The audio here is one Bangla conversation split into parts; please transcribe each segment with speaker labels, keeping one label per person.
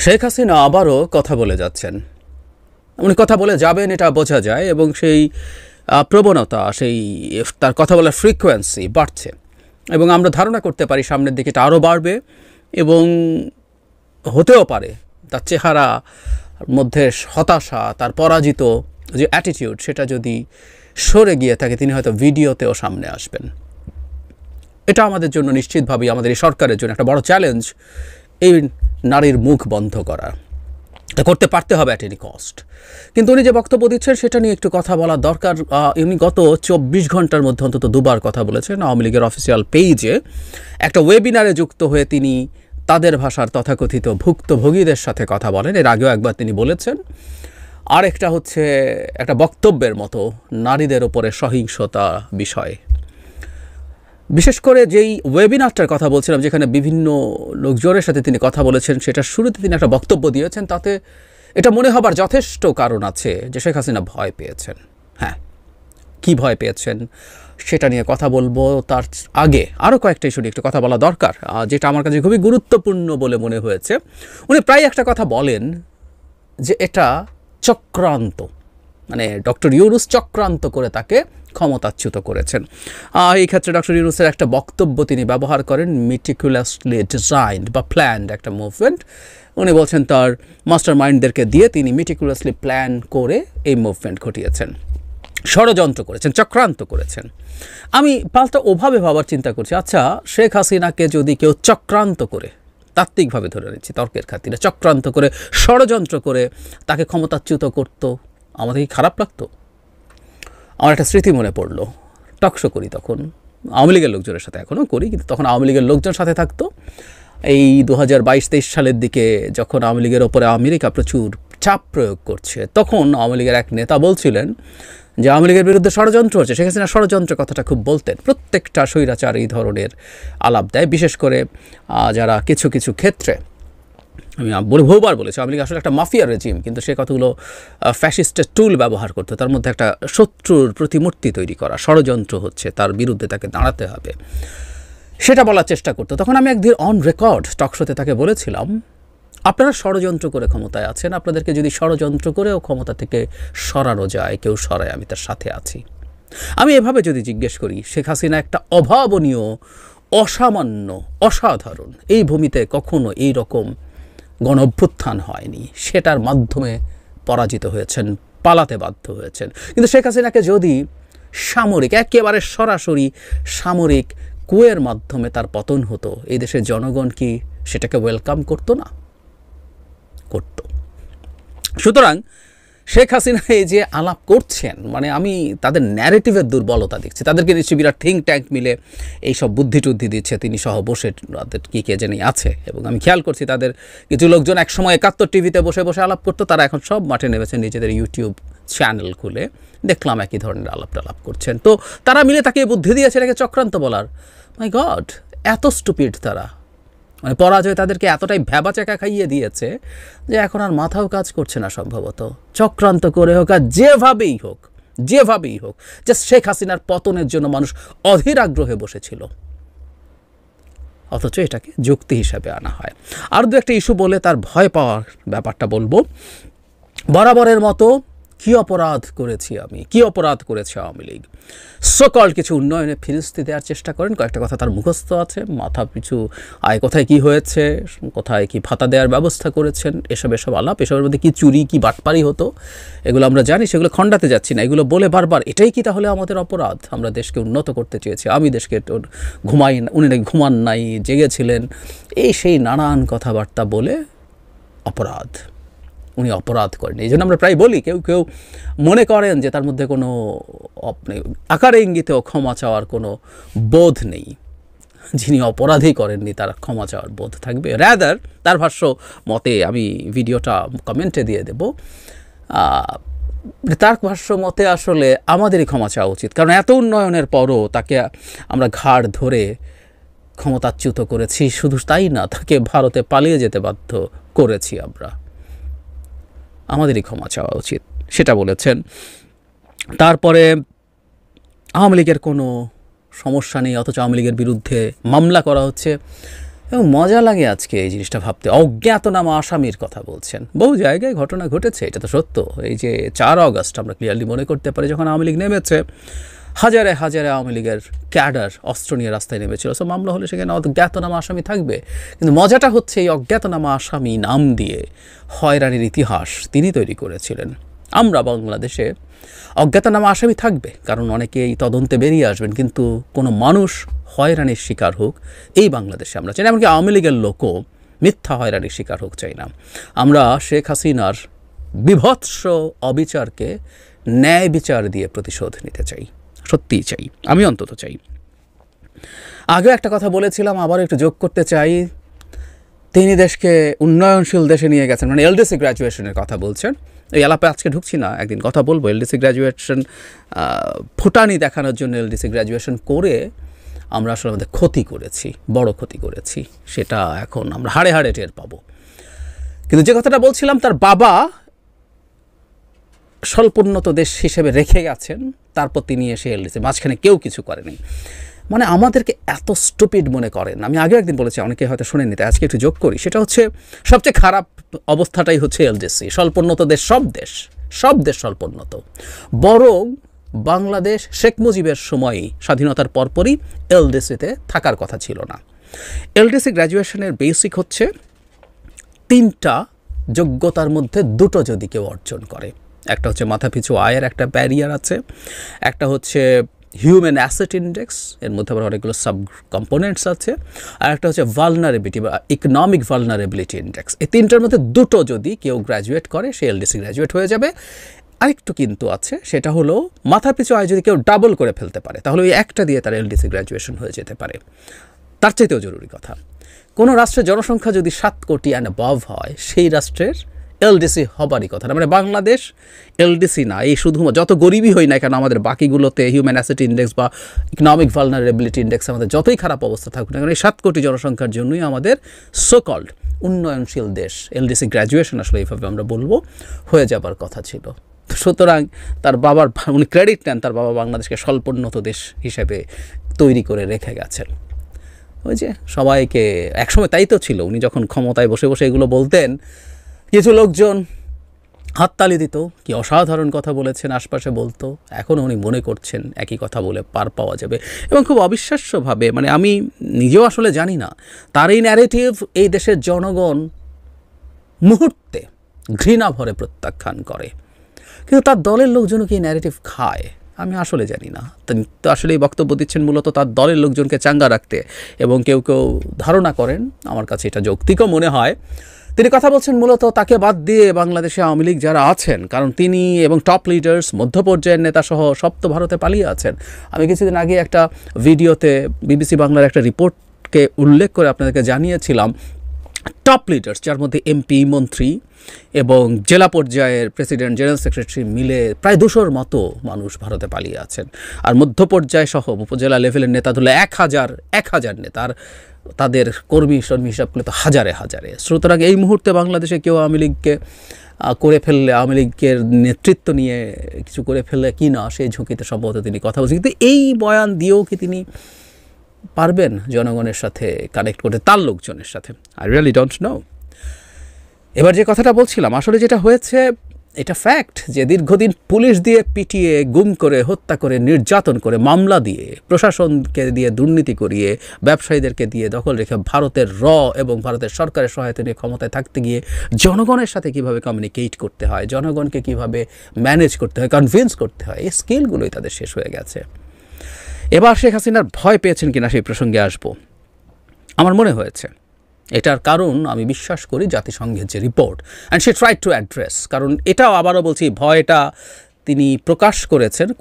Speaker 1: শেখ হাসিনা আবারও কথা বলে যাচ্ছেন। উনি কথা বলে যাবেন এটা বোঝা যায়, এবং সেই প্রবণতা, সেই তার কথা বলার ফ্রিকোয়েন্সি বাড়ছে, এবং আমরা ধারণা করতে পারি সামনের দিকে এটা আরও বাড়বে, এবং হতেও পারে তার চেহারা মধ্যে হতাশা, তার পরাজিত যে অ্যাটিটিউড, সেটা যদি সরে গিয়ে থাকে, তিনি হয়তো ভিডিওতেও সামনে আসবেন। এটা আমাদের জন্য নিশ্চিতভাবেই, আমাদের এই সরকারের জন্য একটা বড় চ্যালেঞ্জ, এই নারীর মুখ বন্ধ করা। এটা করতে পারতে হবে অ্যাট এনি কস্ট। কিন্তু উনি যে বক্তব্য দিচ্ছেন সেটা নিয়ে একটু কথা বলা দরকার। উনি গত 24 ঘন্টার মধ্যে অন্তত দুবার কথা বলেছেন। আওয়ামী লীগের অফিসিয়াল পেজে একটা ওয়েবিনারে যুক্ত হয়ে তিনি তাদের ভাষার তথাকথিত ভুক্তভোগীদের সাথে কথা বলেন। এর আগেও একবার তিনি বলেছেন। আরেকটা হচ্ছে একটা বক্তব্যের মতো নারীদের ওপরে সহিংসতা বিষয়। বিশেষ করে যেই ওয়েবিনারটার কথা বলছিলাম, যেখানে বিভিন্ন লোকজনের সাথে তিনি কথা বলেছেন, সেটার শুরুতে তিনি একটা বক্তব্য দিয়েছেন। তাতে এটা মনে হবার যথেষ্ট কারণ আছে যে শেখ হাসিনা ভয় পেয়েছেন। হ্যাঁ, কি ভয় পেয়েছেন সেটা নিয়ে কথা বলবো। তার আগে আরও কয়েকটা ইস্যু নিয়ে একটু কথা বলা দরকার, যেটা আমার কাছে খুবই গুরুত্বপূর্ণ বলে মনে হয়েছে। উনি প্রায় একটা কথা বলেন যে এটা চক্রান্ত, মানে ডক্টর ইউনূস চক্রান্ত করে তাকে ক্ষমতাচ্যুত করেছেন। এই ক্ষেত্রে ডক্টর ইউনূসের একটা বক্তব্য তিনি ব্যবহার করেন, মেটিকুলাসলি ডিজাইনড বা প্ল্যান্ড একটা মুভমেন্ট। উনি বলছেন তার মাস্টার মাইন্ডদেরকে দিয়ে তিনি মেটিকুলাসলি প্ল্যান করে এই মুভমেন্ট ঘটিয়েছেন, ষড়যন্ত্র করেছেন, চক্রান্ত করেছেন। আমি পাল্টা ওভাবে ভাবার চিন্তা করছি, আচ্ছা শেখ হাসিনাকে যদি কেউ চক্রান্ত করে, তাত্ত্বিকভাবে ধরে নিচ্ছি তর্কের খাতিরে, চক্রান্ত করে ষড়যন্ত্র করে তাকে ক্ষমতাচ্যুত করত, আমাদের কি খারাপ লাগতো? আমার একটা স্মৃতি মনে পড়লো, টকশো করি তখন আওয়ামী লীগের লোকজনের সাথে, এখনও করি, কিন্তু তখন আওয়ামী লীগের লোকজন সাথে থাকতো। এই 2022-23 সালের দিকে যখন আওয়ামী লীগের ওপরে আমেরিকা প্রচুর চাপ প্রয়োগ করছে, তখন আওয়ামী লীগের এক নেতা বলছিলেন যে আওয়ামী লীগের বিরুদ্ধে ষড়যন্ত্র হচ্ছে। শেখ হাসিনা ষড়যন্ত্রের কথাটা খুব বলতেন। প্রত্যেকটা স্বৈরাচার এই ধরনের আলাপ দেয়, বিশেষ করে যারা কিছু কিছু ক্ষেত্রে, আমি বহুবার বলেছি আওয়ামী লীগ আসলে একটা মাফিয়া রেজিম, কিন্তু সে কতগুলো ফ্যাসিস্টের টুল ব্যবহার করতো। তার মধ্যে একটা শত্রুর প্রতিমূর্তি তৈরি করা, ষড়যন্ত্র হচ্ছে, তার বিরুদ্ধে তাকে দাঁড়াতে হবে, সেটা বলার চেষ্টা করতো। তখন আমি একদিন অন রেকর্ড টকশোতে তাকে বলেছিলাম, আপনারা ষড়যন্ত্র করে ক্ষমতায় আছেন, আপনাদেরকে যদি ষড়যন্ত্র করেও ক্ষমতা থেকে সরানো যায়, কেউ সরায়, আমি তার সাথে আছি। আমি এভাবে যদি জিজ্ঞেস করি, শেখ হাসিনা একটা অভাবনীয়, অসামান্য, অসাধারণ, এই ভূমিতে কখনো এই রকম গণ অভ্যুত্থান হয়নি, সেটার মাধ্যমে পরাজিত হয়েছেন, পালাতে বাধ্য হয়েছেন। কিন্তু শেখ হাসিনাকে যদি সামরিক, একেবারে সরাসরি সামরিক কুয়ের মাধ্যমে তার পতন হতো, এই দেশের জনগণ কি সেটাকে ওয়েলকাম করতো না? করত। সুতরাং শেখ হাসিনা এই যে আলাপ করছেন, মানে আমি তাদের ন্যারেটিভের দুর্বলতা দেখছি। তাদেরকে নিশ্চয়ই বিরাট থিঙ্ক ট্যাঙ্ক মিলে এইসব বুদ্ধি টুদ্ধি দিচ্ছে, তিনি সহ বসে, তাদের কী কে জানি আছে। এবং আমি খেয়াল করছি তাদের কিছু লোকজন একসময় 71 টিভিতে বসে বসে আলাপ করতো, তারা এখন সব মাঠে নেমেছে, নিজেদের ইউটিউব চ্যানেল খুলে দেখলাম একই ধরনের আলাপ টালাপ করছেন। তো তারা মিলে তাকে বুদ্ধি দিয়েছে এটাকে চক্রান্ত বলার। মাই গড, এত স্টুপিড তারা, মানে পরাজয় তাদেরকে এতটাই ভ্যাবাচাকা খাইয়ে দিয়েছে যে এখন আর মাথাও কাজ করছে না। সম্ভবত চক্রান্ত করে হোক আর যেভাবেই হোক, যেভাবেই হোক, জাস্ট শেখ হাসিনার পতনের জন্য মানুষ অধীর আগ্রহে বসেছিল, অথচ এটাকে যুক্তি হিসাবে আনা হয়। আর দু একটা ইস্যু বলে তার ভয় পাওয়ার ব্যাপারটা বলবো। বরাবরের মতো কী অপরাধ করেছি আমি, কী অপরাধ করেছে আওয়ামী লীগ, সকল কিছু উন্নয়নে ফিরিস্তি দেওয়ার চেষ্টা করেন। কয়েকটা কথা তার মুখস্থ আছে, মাথা পিছু আয় কোথায় কি হয়েছে, কোথায় কি ভাতা দেওয়ার ব্যবস্থা করেছেন, এসব আলাপ, এসবের মধ্যে কি চুরি কি বাটপারি হতো এগুলো আমরা জানি, সেগুলো খণ্ডাতে যাচ্ছি না। এগুলো বলে বারবার এটাই কি তাহলে আমাদের অপরাধ? আমরা দেশকে উন্নত করতে চেয়েছি, আমি দেশকে ঘুমাই, উনি নাকি ঘুমান নাই, জেগেছিলেন, এই সেই নানান কথাবার্তা বলে অপরাধ, উনি অপরাধ করেন। এই জন্য আমরা প্রায় বলি, কেউ কেউ মনে করেন যে তার মধ্যে কোনো আকারে ইঙ্গিতেও ক্ষমা চাওয়ার কোনো বোধ নেই। যিনি অপরাধী করেননি তার ক্ষমা চাওয়ার বোধ থাকবে। রাদার তার ভাষ্য মতে, আমি ভিডিওটা কমেন্টে দিয়ে দেব, তার ভাষ্য মতে আসলে আমাদেরই ক্ষমা চাওয়া উচিত, কারণ এত উন্নয়নের পরও তাকে আমরা ঘাড় ধরে ক্ষমতাচ্যুত করেছি। শুধু তাই না, তাকে ভারতে পালিয়ে যেতে বাধ্য করেছি আমরা, আমাদেরই ক্ষমা চাওয়া উচিত, সেটা বলেছেন। তারপরে আওয়ামী লীগের কোনো সমস্যা নেই, অথচ আওয়ামী লীগের বিরুদ্ধে মামলা করা হচ্ছে। এবং মজা লাগে আজকে এই জিনিসটা ভাবতে। অজ্ঞাতনামা আসামির কথা বলছেন, বহু জায়গায় ঘটনা ঘটেছে, এটা তো সত্য। এই যে 4 অগস্ট আমরা ক্লিয়ারলি মনে করতে পারি, যখন আওয়ামী লীগ নেমেছে, হাজারে হাজারে আওয়ামী লীগের ক্যাডার অস্ত্র নিয়ে রাস্তায় নেমেছিল। সো মামলা হলে সেখানে অজ্ঞাতনামা আসামি থাকবে, কিন্তু মজাটা হচ্ছে এই অজ্ঞাতনামা আসামি নাম দিয়ে হয়রানির ইতিহাস তিনি তৈরি করেছিলেন। আমরা বাংলাদেশে অজ্ঞাতনামা আসামি থাকবে, কারণ অনেকেই তদন্তে বেরিয়ে আসবেন, কিন্তু কোনো মানুষ হয়রানির শিকার হোক এই বাংলাদেশে আমরা চাই না। এমনকি আওয়ামী লীগের লোকও মিথ্যা হয়রানির শিকার হোক চাই না। আমরা শেখ হাসিনার বিভৎস অবিচারকে ন্যায় বিচার দিয়ে প্রতিশোধ নিতে চাই, সত্যিই চাই, আমি অন্তত চাই। আগেও একটা কথা বলেছিলাম, আবার একটু যোগ করতে চাই। তিনি দেশকে উন্নয়নশীল দেশে নিয়ে গেছেন, মানে এলডিসি গ্র্যাজুয়েশনের কথা বলছেন। এই আলাপে আজকে ঢুকছি না, একদিন কথা বলবো। এলডিসি গ্র্যাজুয়েশন ফুটানি দেখানোর জন্য এলডিসি গ্র্যাজুয়েশন করে আমরা আসলে আমাদের ক্ষতি করেছি, বড় ক্ষতি করেছি, সেটা এখন আমরা হাড়ে হাড়ে টের পাবো। কিন্তু যে কথাটা বলছিলাম, তার বাবা স্বল্পোন্নত দেশ হিসেবে রেখে গেছেন, তারপর তিনি এসে এলডিসি, মাঝখানে কেউ কিছু করেনি। মানে আমাদেরকে এত স্টুপিড মনে করেন। আমি আগে একদিন বলেছি, অনেকে হয়তো শুনেনি, তাই আজকে একটু যোগ করি। সেটা হচ্ছে সবচেয়ে খারাপ অবস্থাটাই হচ্ছে এলডিসি। স্বল্পোন্নত দেশ, সব দেশ স্বল্পোন্নত। বরং বাংলাদেশ শেখ মুজিবের সময়ই, স্বাধীনতার পরপরই এলডিসিতে থাকার কথা ছিল না। এলডিসি গ্র্যাজুয়েশনের বেসিক হচ্ছে 3টা যোগ্যতার মধ্যে 2টো যদি কেউ অর্জন করে। একটা হচ্ছে মাথাপিছু আয়ের একটা ব্যারিয়ার আছে, একটা হচ্ছে হিউম্যান অ্যাসেট ইন্ডেক্স, এর মধ্যে আবার অনেকগুলো সাব কম্পোনেন্টস আছে, আর একটা হচ্ছে ভালনারেবিলিটি বা ইকোনমিক ভালনারেবিলিটি ইন্ডেক্স। এই 3টার মধ্যে 2টো যদি কেউ গ্র্যাজুয়েট করে, সে এলডিসি গ্র্যাজুয়েট হয়ে যাবে। আরেকটু কিন্তু আছে, সেটা হলো মাথাপিছু আয় যদি কেউ ডাবল করে ফেলতে পারে, তাহলে ওই একটা দিয়ে তার এলডিসি গ্র্যাজুয়েশন হয়ে যেতে পারে। তার চাইতেও জরুরি কথা, কোনো রাষ্ট্রের জনসংখ্যা যদি 7 কোটি অ্যান্ড অ্যাবভ হয়, সেই রাষ্ট্রের এলডিসি হবারই কথা না। মানে বাংলাদেশ এলডিসি না, এই শুধুমাত্র যত গরিবই হই না কেন, আমাদের বাকিগুলোতে হিউম্যান অ্যাসেট ইন্ডেক্স বা ইকোনমিক ভালনারেবিলিটি ইন্ডেক্স আমাদের যতই খারাপ অবস্থা থাকুক না কেন, এই 7 কোটি জনসংখ্যার জন্যই আমাদের সোকল্ড উন্নয়নশীল দেশ এলডিসি গ্র্যাজুয়েশন আসলে এইভাবে আমরা বলবো হয়ে যাবার কথা ছিল। সুতরাং তার বাবার, উনি ক্রেডিট নেন, তার বাবা বাংলাদেশকে স্বল্পোন্নত দেশ হিসেবে তৈরি করে রেখে গেছেন। ওই যে সবাইকে একসময় তাই তো ছিল, উনি যখন ক্ষমতায় বসে বসে এগুলো বলতেন, কিছু লোকজন হাততালি দিত, কি অসাধারণ কথা বলেছেন, আশপাশে বলতো। এখনও উনি মনে করছেন একই কথা বলে পার পাওয়া যাবে, এবং খুব অবিশ্বাস্যভাবে, মানে আমি নিজেও আসলে জানি না, তার এই ন্যারেটিভ এই দেশের জনগণ মুহূর্তে ঘৃণা ভরে প্রত্যাখ্যান করে, কিন্তু তার দলের লোকজনও কি এই ন্যারেটিভ খায় আমি আসলে জানি না। তিনি তো আসলে এই বক্তব্য দিচ্ছেন মূলত তার দলের লোকজনকে চাঙ্গা রাখতে, এবং কেউ কেউ ধারণা করেন, আমার কাছে এটা যৌক্তিকও মনে হয়, তিনি কথা বলছেন মূলত তাকে বাদ দিয়ে বাংলাদেশে আওয়ামী লীগ যারা আছেন, কারণ তিনি এবং টপ লিডার্স, মধ্যপর্যায়ের নেতাসহ সব তো ভারতে পালিয়ে আছেন। আমি কিছুদিন আগে একটা ভিডিওতে বিবিসি বাংলার একটা রিপোর্টকে উল্লেখ করে আপনাদেরকে জানিয়েছিলাম, টপ লিডার্স, যার মধ্যে এমপি, মন্ত্রী এবং জেলা পর্যায়ের প্রেসিডেন্ট, জেনারেল সেক্রেটারি মিলে প্রায় 200-র মতো মানুষ ভারতে পালিয়ে আছেন। আর মধ্যপর্যায় সহ উপজেলা লেভেলের নেতা ধরলে 1000 নেতা, আর তাদের কর্মী হিসাব করলে তো হাজারে হাজারে। সুতরাং এই মুহূর্তে বাংলাদেশে কেউ আওয়ামী লীগকে করে ফেললে, আওয়ামী লীগের নেতৃত্ব নিয়ে কিছু করে ফেললে কি না, সেই ঝুঁকিতে সম্ভবত তিনি কথা বলছেন। কিন্তু এই বয়ান দিয়েও কি তিনি পারবেন জনগণের সাথে কানেক্ট করতে, তার লোকজনের সাথে? I really don't know. এবার যে কথাটা বলছিলাম, আসলে যেটা হয়েছে এটা ফ্যাক্ট, যে দীর্ঘদিন পুলিশ দিয়ে পিটিয়ে, গুম করে, হত্যা করে, নির্যাতন করে, মামলা দিয়ে, প্রশাসনকে দিয়ে দুর্নীতি করিয়ে, ব্যবসায়ীদেরকে দিয়ে দখল রেখে ভারতের এবং ভারতের সরকারের সহায়তা নিয়ে ক্ষমতায় থাকতে গিয়ে জনগণের সাথে কীভাবে কমিউনিকেট করতে হয়, জনগণকে কীভাবে ম্যানেজ করতে হয়, কনভিন্স করতে হয়, এই স্কিলগুলোই তাদের শেষ হয়ে গেছে। এবার শেখ হাসিনার ভয় পেয়েছেন কিনা সেই প্রসঙ্গে আসবো। আমার মনে হয়েছে এটার কারণ আমি বিশ্বাস করি জাতিসংঘের যে report, and she tried to address, কারণ এটাও আবারও বলছি, ভয়টা তিনি প্রকাশ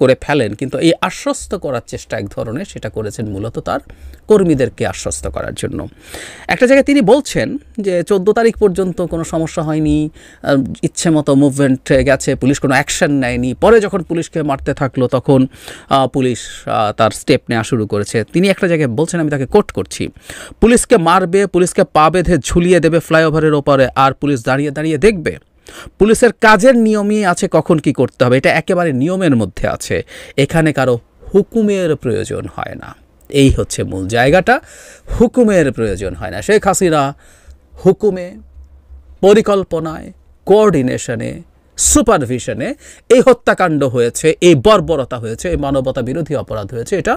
Speaker 1: করে ফেলেন, কিন্তু এই আশ্বস্ত করার চেষ্টা এক ধরনের, সেটা করেছেন মূলত তার কর্মীদেরকে আশ্বস্ত করার জন্য। একটা জায়গায় তিনি বলছেন যে 14 তারিখ পর্যন্ত কোনো সমস্যা হয়নি, ইচ্ছে মতো মুভমেন্ট গেছে, পুলিশ কোনো অ্যাকশন নেয়নি। পরে যখন পুলিশকে মারতে থাকলো তখন পুলিশ তার স্টেপ নেওয়া শুরু করেছে। তিনি একটা জায়গায় বলছেন, আমি তাকে কোট করছি, পুলিশকে মারবে, পুলিশকে পা বেঁধে ঝুলিয়ে দেবে ফ্লাইওভারের ওপরে, আর পুলিশ দাঁড়িয়ে দাঁড়িয়ে দেখবে। পুলিশের কাজের নিয়মই আছে কখন কি করতে হবে, এটা একেবারে নিয়মের মধ্যে আছে, এখানে কারো হুকুমের প্রয়োজন হয় না। এই হচ্ছে মূল জায়গাটা। হুকুমের প্রয়োজন হয় না। শেখ হাসিনা হুকুমে, পরিকল্পনায়, কোঅর্ডিনেশনে, সুপারভিশনে এই হত্যাকাণ্ড হয়েছে, এই বর্বরতা হয়েছে, এই মানবতা বিরোধী অপরাধ হয়েছে। এটা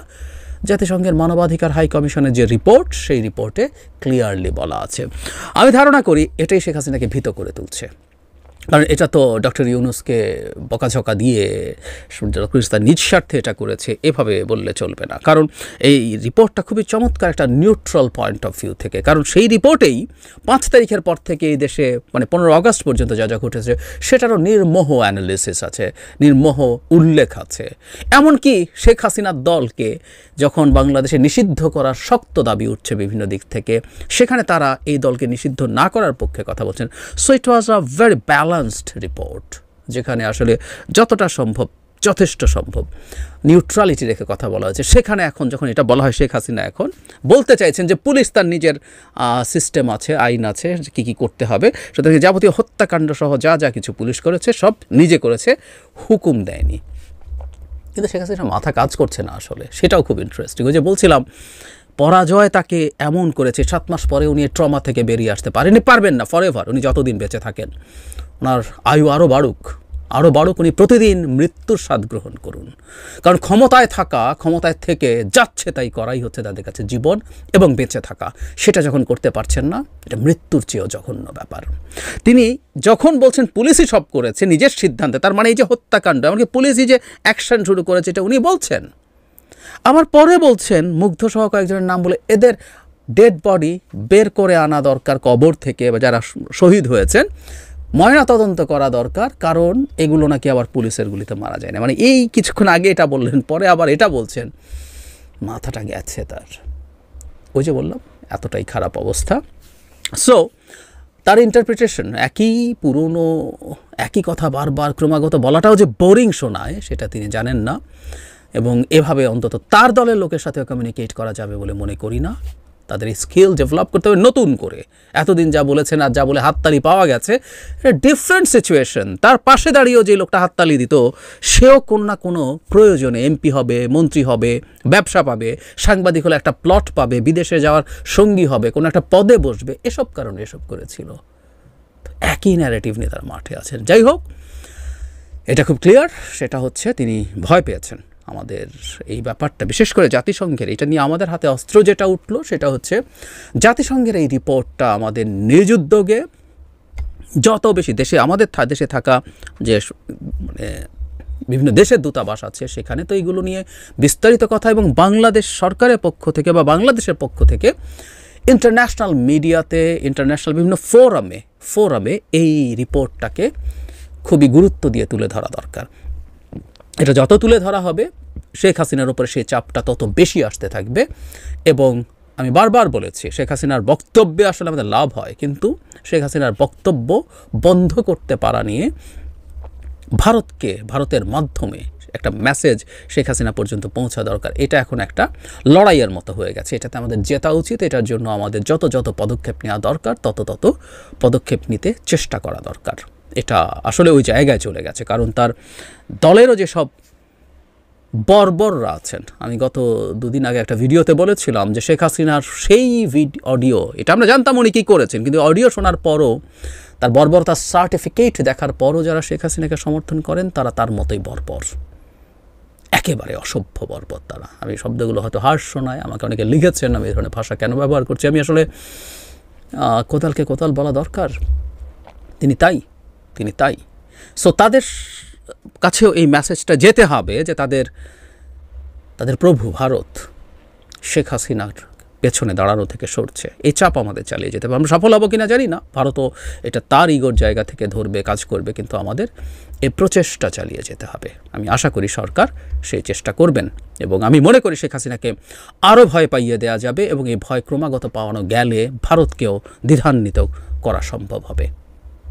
Speaker 1: জাতিসংঘের মানবাধিকার হাই কমিশনের যে রিপোর্ট, সেই রিপোর্টে ক্লিয়ারলি বলা আছে। আমি ধারণা করি এটাই শেখ হাসিনাকে ভীত করে তুলছে। কারণ এটা তো ডক্টর ইউনূসকে বকাঝকা দিয়ে তার নিজ স্বার্থে এটা করেছে, এভাবে বললে চলবে না। কারণ এই রিপোর্টটা খুবই চমৎকার একটা নিউট্রাল পয়েন্ট অফ ভিউ থেকে। কারণ সেই রিপোর্টেই 5 তারিখের পর থেকে এই দেশে 15 আগস্ট পর্যন্ত যা যা ঘটেছে সেটারও নির্মোহ অ্যানালিসিস আছে, নির্মোহ উল্লেখ আছে। এমনকি শেখ হাসিনার দলকে যখন বাংলাদেশে নিষিদ্ধ করার শক্ত দাবি উঠছে বিভিন্ন দিক থেকে, সেখানে তারা এই দলকে নিষিদ্ধ না করার পক্ষে কথা বলছেন। So it was a very balanced report, যেখানে আসলে যতটা সম্ভব, যথেষ্ট সম্ভব নিউট্রালিটি রেখে কথা বলা হয়েছে। সেখানে এখন যখন এটা বলা হয়, শেখ হাসিনা এখন বলতে চাইছেন যে পুলিশ তার নিজের সিস্টেম আছে, আইন আছে, কী কী করতে হবে। সুতরাং যাবতীয় হত্যাকাণ্ড সহ যা যা কিছু পুলিশ করেছে সব নিজে করেছে, হুকুম দেয়নি। কিন্তু শেখ হাসিনা মাথা কাজ করছে না আসলে, সেটাও খুব ইন্টারেস্টিং। ওই যে বলছিলাম, পরাজয় তাকে এমন করেছে, 7 মাস পরে উনি ট্রমা থেকে বেরিয়ে আসতে পারবেন না ফরএভার। উনি যতদিন বেঁচে থাকেন, ওনার আয়ু আরও বাড়ুক, উনি প্রতিদিন মৃত্যুর স্বাদ গ্রহণ করুন। কারণ ক্ষমতায় থাকা, ক্ষমতায় থেকে যাচ্ছে তাই করাই হচ্ছে তাদের কাছে জীবন এবং বেঁচে থাকা। সেটা যখন করতে পারছেন না, এটা মৃত্যুর চেয়েও জঘন্য ব্যাপার। তিনি যখন বলছেন পুলিশই সব করেছে নিজের সিদ্ধান্তে, তার মানে এই যে হত্যাকাণ্ড, এমনকি পুলিশই যে অ্যাকশন শুরু করেছে, এটা উনি বলছেন। আবার পরে বলছেন, মুগ্ধ সহ কয়েকজনের নাম বলে, এদের ডেড বডি বের করে আনা দরকার কবর থেকে, বা যারা শহীদ হয়েছেন ময়না তদন্ত করা দরকার, কারণ এগুলো নাকি আবার পুলিশের গুলিতে মারা যায় না। মানে এই কিছুক্ষণ আগে এটা বললেন, পরে আবার এটা বলছেন। মাথাটা গেছে তার। ওই যে বললাম, এতটাই খারাপ অবস্থা। সো তার ইন্টারপ্রিটেশন একই পুরনো, একই কথা বারবার ক্রমাগত বলাটাও যে বোরিং শোনায় সেটা তিনি জানেন না। এবং এভাবে অন্তত তার দলের লোকের সাথেও কমিউনিকেট করা যাবে বলে মনে করি না। তাদের স্কিল ডেভেলপ করতে হবে নতুন করে। এতদিন যা বলেছেন আর যা বলে হাততালি পাওয়া গেছে, এটা ডিফারেন্ট সিচুয়েশন। তার পাশে দাঁড়িয়েও যে লোকটা হাততালি দিত, সেও কোনো না কোনো প্রয়োজনে এমপি হবে, মন্ত্রী হবে, ব্যবসা পাবে, সাংবাদিক হলে একটা প্লট পাবে, বিদেশে যাওয়ার সঙ্গী হবে, কোনো একটা পদে বসবে, এসব কারণে এসব করেছিল। একই ন্যারেটিভ নিয়ে তার মাঠে আছেন। যাই হোক, এটা খুব ক্লিয়ার, সেটা হচ্ছে তিনি ভয় পেয়েছেন আমাদের এই ব্যাপারটা, বিশেষ করে জাতিসংঘের এটা নিয়ে আমাদের হাতে অস্ত্র যেটা উঠলো, সেটা হচ্ছে জাতিসংঘের এই রিপোর্টটা আমাদের নিজ উদ্যোগে যত বেশি দেশে, আমাদের দেশে থাকা যে মানে বিভিন্ন দেশের দূতাবাস আছে, সেখানে তো এইগুলো নিয়ে বিস্তারিত কথা, এবং বাংলাদেশ সরকারের পক্ষ থেকে বা বাংলাদেশের পক্ষ থেকে ইন্টারন্যাশনাল মিডিয়াতে, ইন্টারন্যাশনাল বিভিন্ন ফোরামে এই রিপোর্টটাকে খুবই গুরুত্ব দিয়ে তুলে ধরা দরকার। এটা যত তুলে ধরা হবে, শেখ হাসিনার উপরে সেই চাপটা তত বেশি আসতে থাকবে। এবং আমি বারবার বলেছি, শেখ হাসিনার বক্তব্যে আসলে আমাদের লাভ হয়, কিন্তু শেখ হাসিনার বক্তব্য বন্ধ করতে পারা নিয়ে ভারতের মাধ্যমে একটা মেসেজ শেখ হাসিনা পর্যন্ত পৌঁছা দরকার। এটা এখন একটা লড়াইয়ের মতো হয়ে গেছে, এটাতে আমাদের জেতা উচিত। এটার জন্য আমাদের যত পদক্ষেপ নেওয়া দরকার, তত পদক্ষেপ নিতে চেষ্টা করা দরকার। এটা আসলে ওই জায়গায় চলে গেছে। কারণ তার দলেরও যেসব বর্বররা আছেন, আমি গত 2 দিন আগে একটা ভিডিওতে বলেছিলাম যে শেখ হাসিনার সেই অডিও, এটা আমরা জানতাম উনি কী করেছেন, কিন্তু অডিও শোনার পরও, তার বর্বরতার সার্টিফিকেট দেখার পরও যারা শেখ হাসিনাকে সমর্থন করেন, তারা তার মতোই বর্বর, একেবারে অসভ্য বর্বর তারা। আমি শব্দগুলো হয়তো হার্শ শোনায়, আমাকে অনেকে লিখেছেন আমি এই ধরনের ভাষা কেন ব্যবহার করছি। আমি আসলে কোদালকে কোদাল বলা দরকার, তিনি তাই। সো তাদের কাছেও এই মেসেজটা যেতে হবে যে তাদের প্রভু ভারত শেখ হাসিনার পেছনে দাঁড়ানো থেকে সরছে। এই চাপ আমাদের চালিয়ে যেতে হবে। আমরা সফল হবো কিনা জানি না, ভারতও এটা তার ইগোর জায়গা থেকে ধরবে, কাজ করবে, কিন্তু আমাদের এই প্রচেষ্টা চালিয়ে যেতে হবে। আমি আশা করি সরকার সেই চেষ্টা করবেন, এবং আমি মনে করি শেখ হাসিনাকে আরও ভয় পাইয়ে দেওয়া যাবে, এবং এই ভয় ক্রমাগত পাওয়ানো গেলে ভারতকেও দ্বিধান্বিত করা সম্ভব হবে।